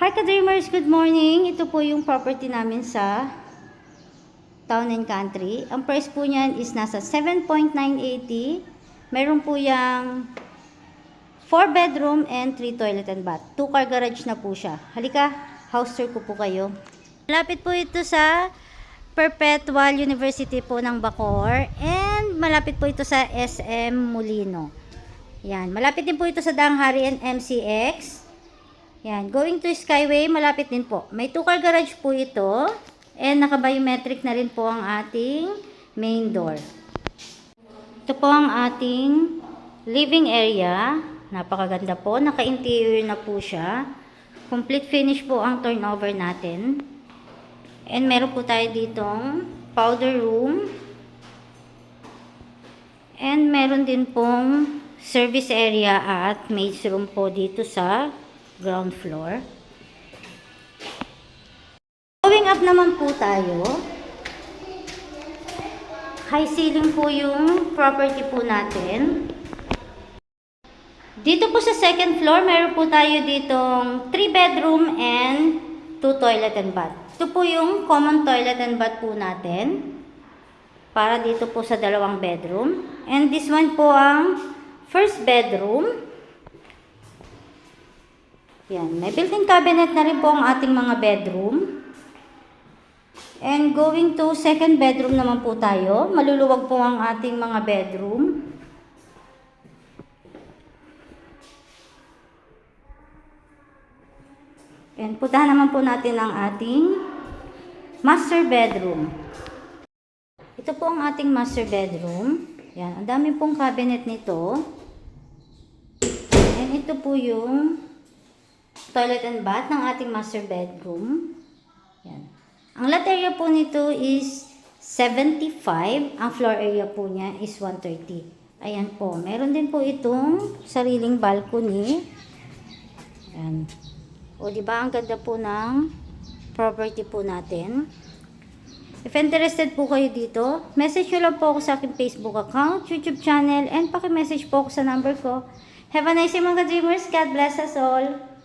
Hi ka-dreamers! Good morning! Ito po yung property namin sa Town and Country. Ang price po niyan is nasa 7.980. Meron po yung 4 bedroom and 3 toilet and bath. 2 car garage na po siya. Halika, house tour ko po kayo. Malapit po ito sa Perpetual University po ng Bacoor. And malapit po ito sa SM Molino. Yan. Malapit din po ito sa Danghari and MCX. Yan, going to Skyway, malapit din po. May 2 car garage po ito. And naka-biometric na rin po ang ating main door. Ito po ang ating living area. Napakaganda po. Naka-interior na po siya. Complete finish po ang turnover natin. And meron po tayo ditong powder room. And meron din pong service area at maid's room po dito sa ground floor. Going up naman po tayo. High ceiling po yung property po natin. Dito po sa second floor, meron po tayo ditong 3 bedroom and 2 toilet and bath. Ito po yung common toilet and bath po natin. Para dito po sa 2 bedroom. And this one po ang first bedroom. Yan, may built-in cabinet na rin po ang ating mga bedroom. And going to second bedroom naman po tayo. Maluluwag po ang ating mga bedroom. And puntahan naman po natin ang ating master bedroom. Ito po ang ating master bedroom. Yan, ang dami pong cabinet nito. And ito po yung toilet and bath ng ating master bedroom. Yan. Ang lot area po nito is 75. Ang floor area po niya is 130. Ayan po. Meron din po itong sariling balcony. Yan. O diba ang ganda po ng property po natin. If interested po kayo dito, message nyo lang po ako sa aking Facebook account, YouTube channel, and paki-message po ako sa number ko. Have a nice day mga ka-dreamers. God bless us all.